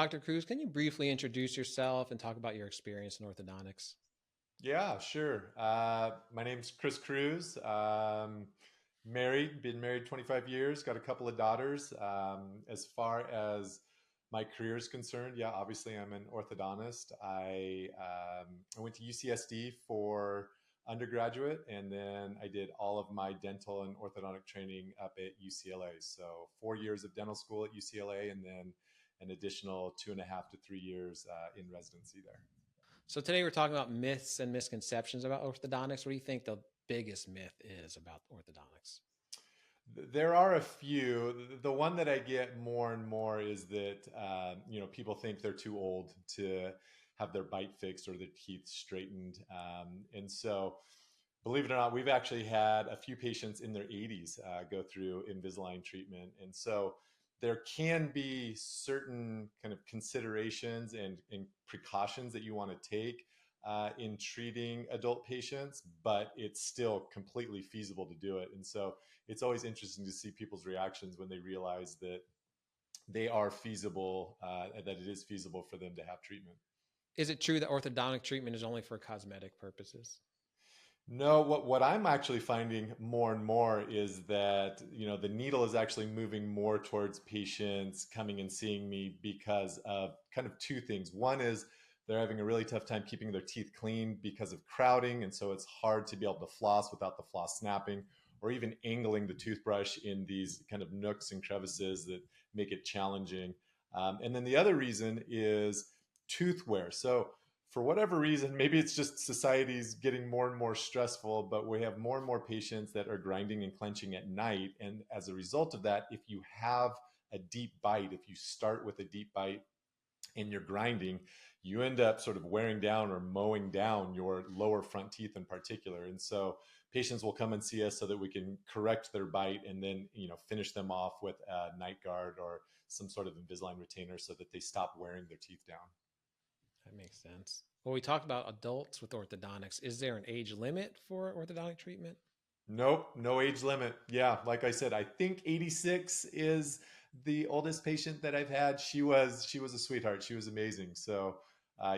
Dr. Cruz, can you briefly introduce yourself and talk about your experience in orthodontics? Yeah, sure. My name's Chris Cruz. Married, been married 25 years, got a couple of daughters. As far as my career is concerned, yeah, obviously I'm an orthodontist. I went to UCSD for undergraduate, and then I did all of my dental and orthodontic training up at UCLA. So 4 years of dental school at UCLA, and then an additional 2.5 to 3 years in residency there. So today we're talking about myths and misconceptions about orthodontics. What do you think the biggest myth is about orthodontics? There are a few. The one that I get more and more is that people think they're too old to have their bite fixed or their teeth straightened, and so believe it or not, we've actually had a few patients in their 80s go through Invisalign treatment, and so there can be certain kind of considerations and precautions that you want to take in treating adult patients, but it's still completely feasible to do it. And so it's always interesting to see people's reactions when they realize that they are feasible, that it is feasible for them to have treatment. Is it true that orthodontic treatment is only for cosmetic purposes? No, what I'm actually finding more and more is that, the needle is actually moving more towards patients coming and seeing me because of kind of two things. One is they're having a really tough time keeping their teeth clean because of crowding, and so it's hard to be able to floss without the floss snapping or even angling the toothbrush in these kind of nooks and crevices that make it challenging. And then the other reason is tooth wear. So for whatever reason, maybe it's just society's getting more and more stressful, but we have more and more patients that are grinding and clenching at night. And as a result of that, if you have a deep bite, if you start with a deep bite and you're grinding, you end up sort of wearing down or mowing down your lower front teeth in particular. And so patients will come and see us so that we can correct their bite and then, finish them off with a night guard or some sort of Invisalign retainer so that they stop wearing their teeth down. That makes sense. Well, we talked about adults with orthodontics. Is there an age limit for orthodontic treatment? Nope, no age limit. Yeah, like I said, I think 86 is the oldest patient that I've had. She was a sweetheart. She was amazing. So,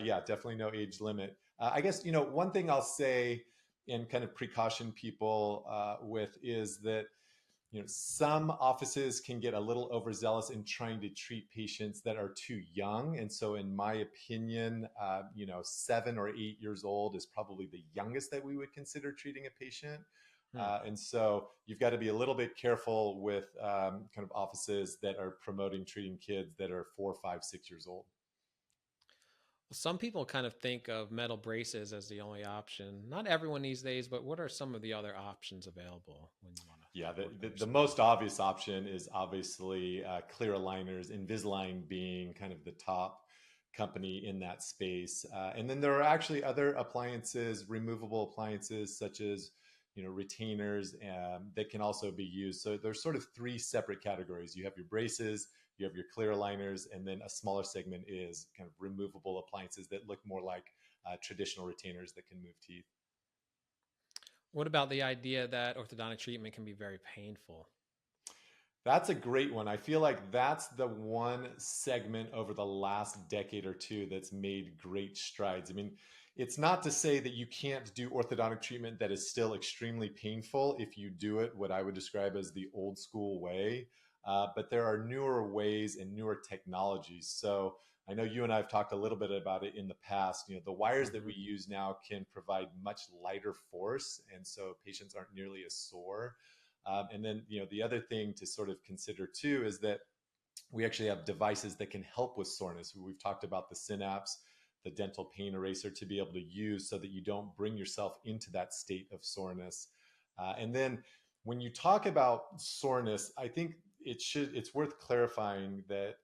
yeah, definitely no age limit. I guess one thing I'll say and kind of precaution people with is that some offices can get a little overzealous in trying to treat patients that are too young, and so in my opinion, 7 or 8 years old is probably the youngest that we would consider treating a patient. Hmm. And so you've got to be a little bit careful with kind of offices that are promoting treating kids that are 4, 5, 6 years old. Well, some people kind of think of metal braces as the only option. Not everyone these days, but what are some of the other options available when you want Yeah, to work on your the smile? most obvious option is obviously clear aligners, Invisalign being kind of the top company in that space. And then there are actually other appliances, removable appliances such as retainers that can also be used. So there's sort of three separate categories. You have your braces, you have your clear aligners, and then a smaller segment is kind of removable appliances that look more like traditional retainers that can move teeth. What about the idea that orthodontic treatment can be very painful? That's a great one. I feel like that's the one segment over the last decade or two that's made great strides. I mean, it's not to say that you can't do orthodontic treatment that is still extremely painful if you do it what I would describe as the old school way. But there are newer ways and newer technologies. So I know you and I have talked a little bit about it in the past. The wires that we Mhm. use now can provide much lighter force, and so patients aren't nearly as sore. And then, the other thing to sort of consider too is that we actually have devices that can help with soreness. We've talked about the Synapse, the dental pain eraser to be able to use so that you don't bring yourself into that state of soreness. And then when you talk about soreness, I think it's worth clarifying that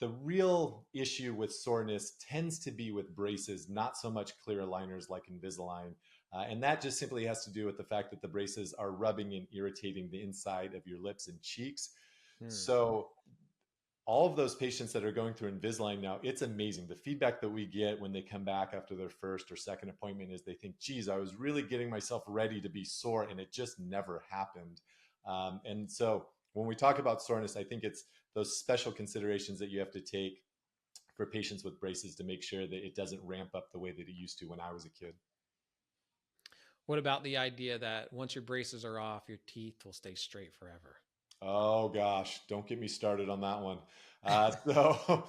the real issue with soreness tends to be with braces, not so much clear aligners like Invisalign. And that just simply has to do with the fact that the braces are rubbing and irritating the inside of your lips and cheeks. Hmm. So all of those patients that are going through Invisalign now, it's amazing. The feedback that we get when they come back after their first or second appointment is they think, geez, I was really getting myself ready to be sore and it just never happened. And so when we talk about soreness, I think it's those special considerations that you have to take for patients with braces to make sure that it doesn't ramp up the way that it used to when I was a kid. What about the idea that once your braces are off, your teeth will stay straight forever? Oh gosh, don't get me started on that one. So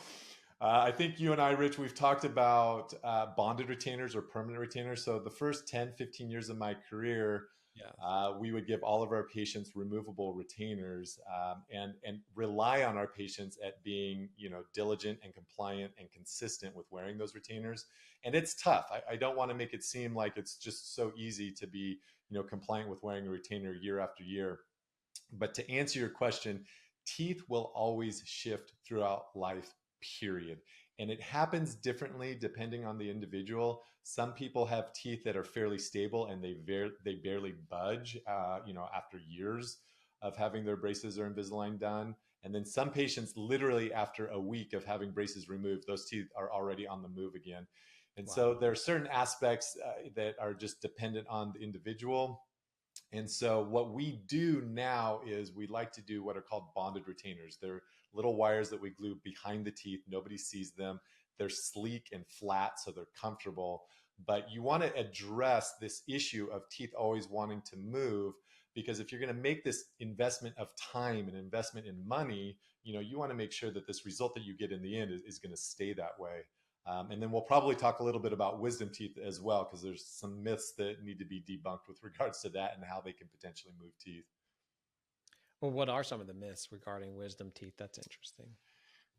I think you and I, Rich, we've talked about bonded retainers or permanent retainers. So the first 10, 15 years of my career, Yes. we would give all of our patients removable retainers, and rely on our patients at being, diligent and compliant and consistent with wearing those retainers. And it's tough. I don't want to make it seem like it's just so easy to be, compliant with wearing a retainer year after year. But to answer your question, teeth will always shift throughout life, period. And it happens differently depending on the individual. Some people have teeth that are fairly stable and they barely budge, after years of having their braces or Invisalign done. And then some patients, literally after a week of having braces removed, those teeth are already on the move again. And so Wow. there are certain aspects that are just dependent on the individual. And so what we do now is we like to do what are called bonded retainers. They're little wires that we glue behind the teeth. Nobody sees them. They're sleek and flat, so they're comfortable. But you want to address this issue of teeth always wanting to move, because if you're going to make this investment of time and investment in money, you want to make sure that this result that you get in the end is going to stay that way. And then we'll probably talk a little bit about wisdom teeth as well, because there's some myths that need to be debunked with regards to that and how they can potentially move teeth. Well, what are some of the myths regarding wisdom teeth? That's interesting.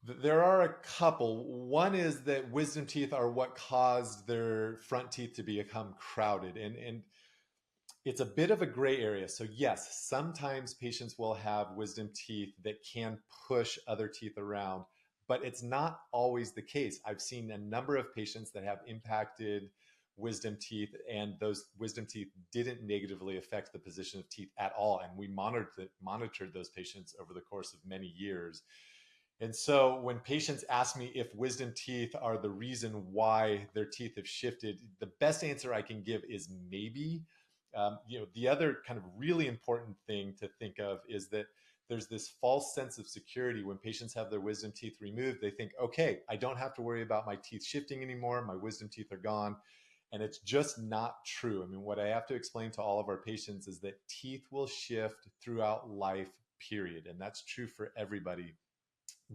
There are a couple. One is that wisdom teeth are what caused their front teeth to become crowded. And it's a bit of a gray area. So, yes, sometimes patients will have wisdom teeth that can push other teeth around, but it's not always the case. I've seen a number of patients that have impacted wisdom teeth, and those wisdom teeth didn't negatively affect the position of teeth at all. And we monitored those patients over the course of many years. And so when patients ask me if wisdom teeth are the reason why their teeth have shifted, the best answer I can give is maybe. The other kind of really important thing to think of is that there's this false sense of security when patients have their wisdom teeth removed. They think, okay, I don't have to worry about my teeth shifting anymore. My wisdom teeth are gone. And it's just not true. I mean, what I have to explain to all of our patients is that teeth will shift throughout life, period. And that's true for everybody.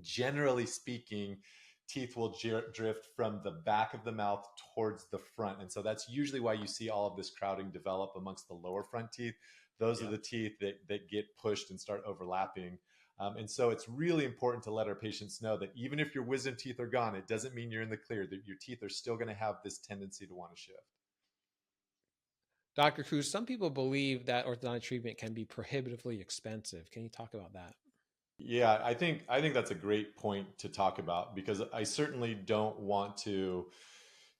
Generally speaking, teeth will drift from the back of the mouth towards the front. And so that's usually why you see all of this crowding develop amongst the lower front teeth. Those are Yeah. the teeth that get pushed and start overlapping. And so it's really important to let our patients know that even if your wisdom teeth are gone, it doesn't mean you're in the clear, that your teeth are still going to have this tendency to want to shift. Dr. Cruz, some people believe that orthodontic treatment can be prohibitively expensive. Can you talk about that? Yeah, I think that's a great point to talk about, because I certainly don't want to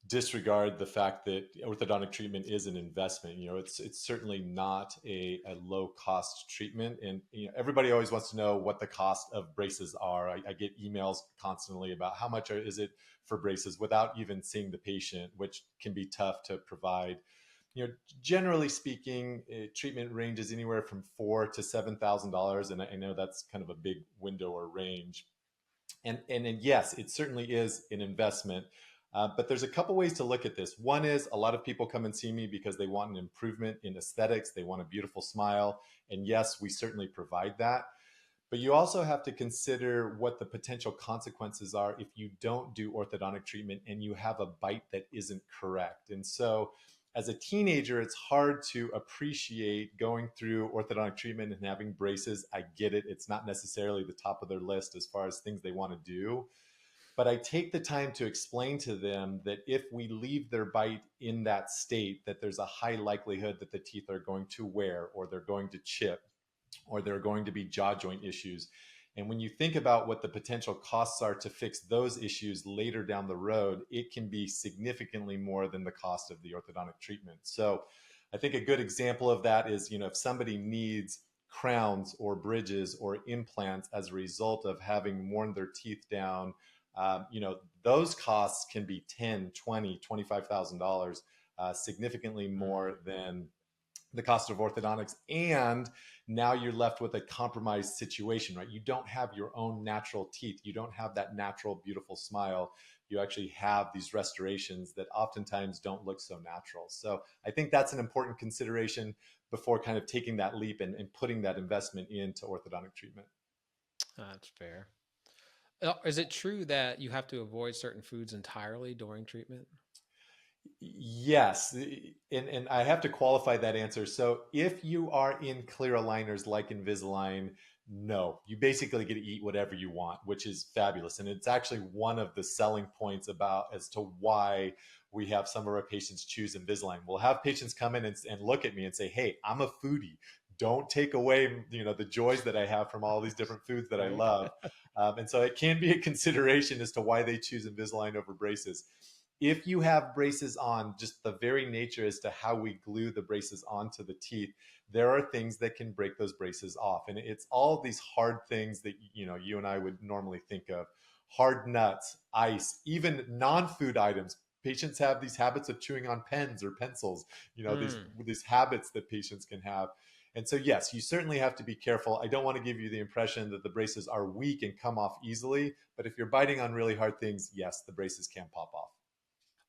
disregard the fact that orthodontic treatment is an investment. It's certainly not a low cost treatment, and everybody always wants to know what the cost of braces are. I get emails constantly about how much is it for braces without even seeing the patient, which can be tough to provide. Generally speaking, treatment ranges anywhere from $4,000 to $7,000, and I know that's kind of a big window or range. And yes, it certainly is an investment. But there's a couple ways to look at this. One is, a lot of people come and see me because they want an improvement in aesthetics. They want a beautiful smile. And yes, we certainly provide that. But you also have to consider what the potential consequences are if you don't do orthodontic treatment and you have a bite that isn't correct. And so as a teenager, it's hard to appreciate going through orthodontic treatment and having braces. I get it. It's not necessarily the top of their list as far as things they want to do. But I take the time to explain to them that if we leave their bite in that state, that there's a high likelihood that the teeth are going to wear, or they're going to chip, or there are going to be jaw joint issues. And when you think about what the potential costs are to fix those issues later down the road, it can be significantly more than the cost of the orthodontic treatment. So I think a good example of that is, if somebody needs crowns or bridges or implants as a result of having worn their teeth down, those costs can be $10, $20, $25,000, significantly more than the cost of orthodontics, and now you're left with a compromised situation, right? You don't have your own natural teeth. You don't have that natural, beautiful smile. You actually have these restorations that oftentimes don't look so natural. So I think that's an important consideration before kind of taking that leap and putting that investment into orthodontic treatment. That's fair. Is it true that you have to avoid certain foods entirely during treatment? Yes, and I have to qualify that answer. So if you are in clear aligners like Invisalign, no, you basically get to eat whatever you want, which is fabulous. And it's actually one of the selling points about as to why we have some of our patients choose Invisalign. We'll have patients come in and look at me and say, "Hey, I'm a foodie. Don't take away, the joys that I have from all these different foods that I Right. love." And so it can be a consideration as to why they choose Invisalign over braces. If you have braces on, just the very nature as to how we glue the braces onto the teeth, there are things that can break those braces off. And it's all these hard things that you and I would normally think of. Hard nuts, ice, even non-food items. Patients have these habits of chewing on pens or pencils, these Mm. these habits that patients can have. And so, yes, you certainly have to be careful. I don't want to give you the impression that the braces are weak and come off easily, but if you're biting on really hard things, yes, the braces can pop off.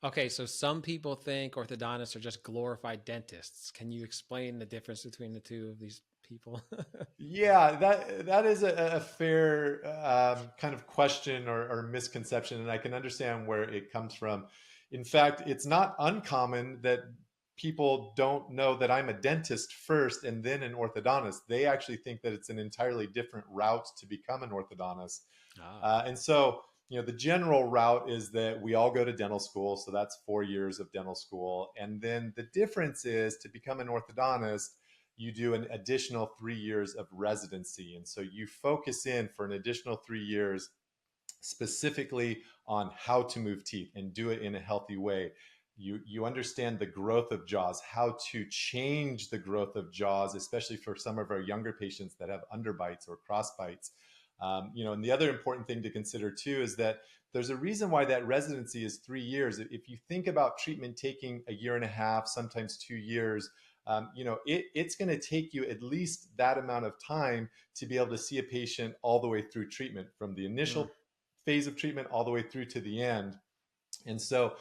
Okay, so some people think orthodontists are just glorified dentists. Can you explain the difference between the two of these people? Yeah, that is a fair kind of question or misconception, and I can understand where it comes from. In fact, it's not uncommon that people don't know that I'm a dentist first and then an orthodontist. They actually think that it's an entirely different route to become an orthodontist. Ah, And so, the general route is that we all go to dental school. So that's 4 years of dental school. And then the difference is to become an orthodontist, you do an additional 3 years of residency. And so you focus in for an additional 3 years specifically on how to move teeth and do it in a healthy way. You understand the growth of jaws, how to change the growth of jaws, especially for some of our younger patients that have underbites or cross bites. And the other important thing to consider too is that there's a reason why that residency is 3 years. If you think about treatment taking a year and a half, sometimes 2 years, it's going to take you at least that amount of time to be able to see a patient all the way through treatment, from the mm, initial phase of treatment all the way through to the end. And so,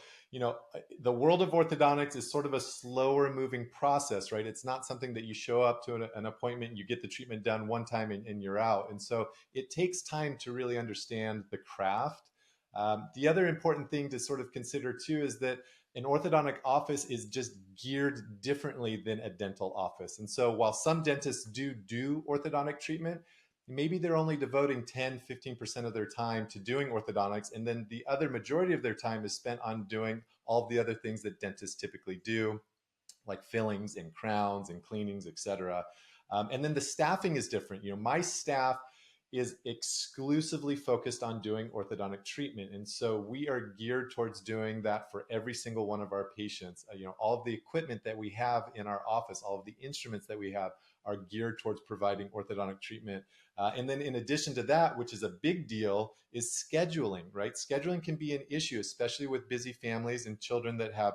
the world of orthodontics is sort of a slower moving process, right? It's not something that you show up to an appointment, you get the treatment done one time and you're out. And so it takes time to really understand the craft. The other important thing to sort of consider too is that an orthodontic office is just geared differently than a dental office. And so while some dentists do orthodontic treatment, maybe they're only devoting 10-15% of their time to doing orthodontics, and then the other majority of their time is spent on doing all the other things that dentists typically do, like fillings and crowns and cleanings, etc. And then the staffing is different. My staff is exclusively focused on doing orthodontic treatment, and so we are geared towards doing that for every single one of our patients. All of the equipment that we have in our office, all of the instruments that we have, are geared towards providing orthodontic treatment. And then in addition to that, which is a big deal, is scheduling, right? Scheduling can be an issue, especially with busy families and children that have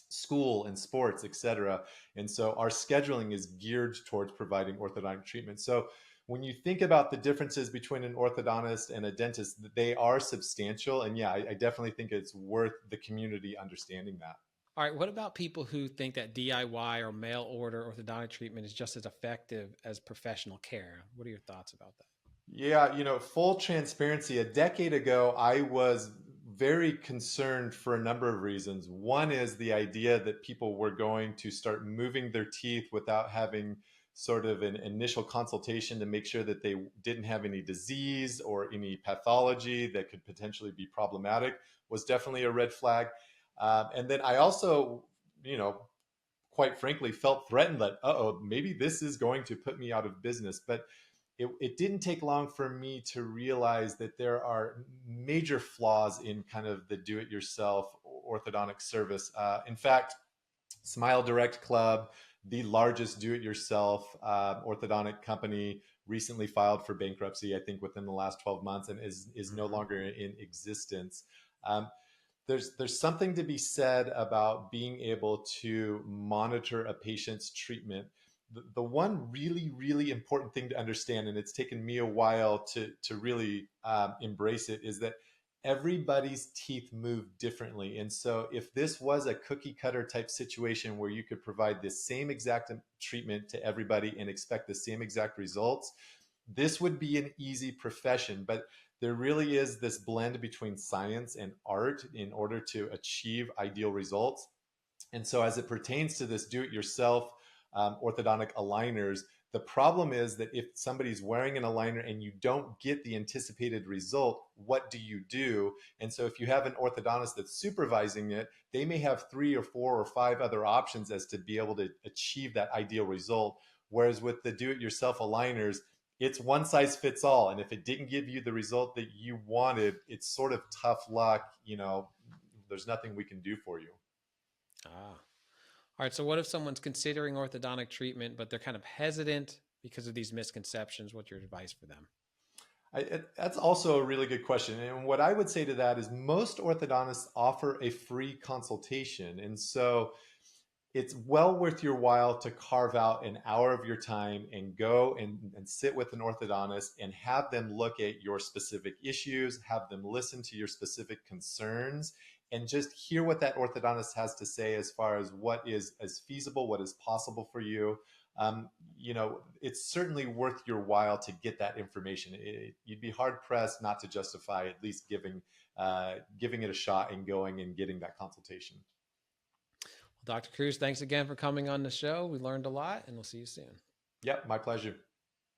school and sports, etc. And so our scheduling is geared towards providing orthodontic treatment. So when you think about the differences between an orthodontist and a dentist, they are substantial. And yeah, I definitely think it's worth the community understanding that. all right. What about people who think that DIY or mail order orthodontic treatment is just as effective as professional care? What are your thoughts about that? Yeah, full transparency. A decade ago, I was very concerned for a number of reasons. One is the idea that people were going to start moving their teeth without having sort of an initial consultation to make sure that they didn't have any disease or any pathology that could potentially be problematic, was definitely a red flag. And then I also, you know, quite frankly, felt threatened that, oh, maybe this is going to put me out of business. But it didn't take long for me to realize that there are major flaws in kind of the do it yourself orthodontic service. In fact, Smile Direct Club, the largest do it yourself orthodontic company, recently filed for bankruptcy, I think within the last 12 months, and is no Hmm. longer in existence. Um, there's something to be said about being able to monitor a patient's treatment. The one really important thing to understand, and it's taken me a while to really embrace it, is that everybody's teeth move differently. And so if this was a cookie cutter type situation where you could provide the same exact treatment to everybody and expect the same exact results, this would be an easy profession. But there really is this blend between science and art in order to achieve ideal results. And so, as it pertains to this do it yourself orthodontic aligners, the problem is that if somebody's wearing an aligner and you don't get the anticipated result, what do you do? And so, if you have an orthodontist that's supervising it, they may have 3 or 4 or 5 other options as to be able to achieve that ideal result. Whereas with the do it yourself aligners, it's one size fits all. And if it didn't give you the result that you wanted, it's sort of tough luck. There's nothing we can do for you. Ah. All right. So what if someone's considering orthodontic treatment, but they're kind of hesitant because of these misconceptions? What's your advice for them? That's also a really good question. And what I would say to that is most orthodontists offer a free consultation. And so it's well worth your while to carve out an hour of your time and go and sit with an orthodontist and have them look at your specific issues, have them listen to your specific concerns, and just hear what that orthodontist has to say as far as what is as feasible, what is possible for you. It's certainly worth your while to get that information. You'd be hard pressed not to justify at least giving it a shot and going and getting that consultation. Well, Dr. Cruz, thanks again for coming on the show. We learned a lot, and we'll see you soon. Yep, my pleasure.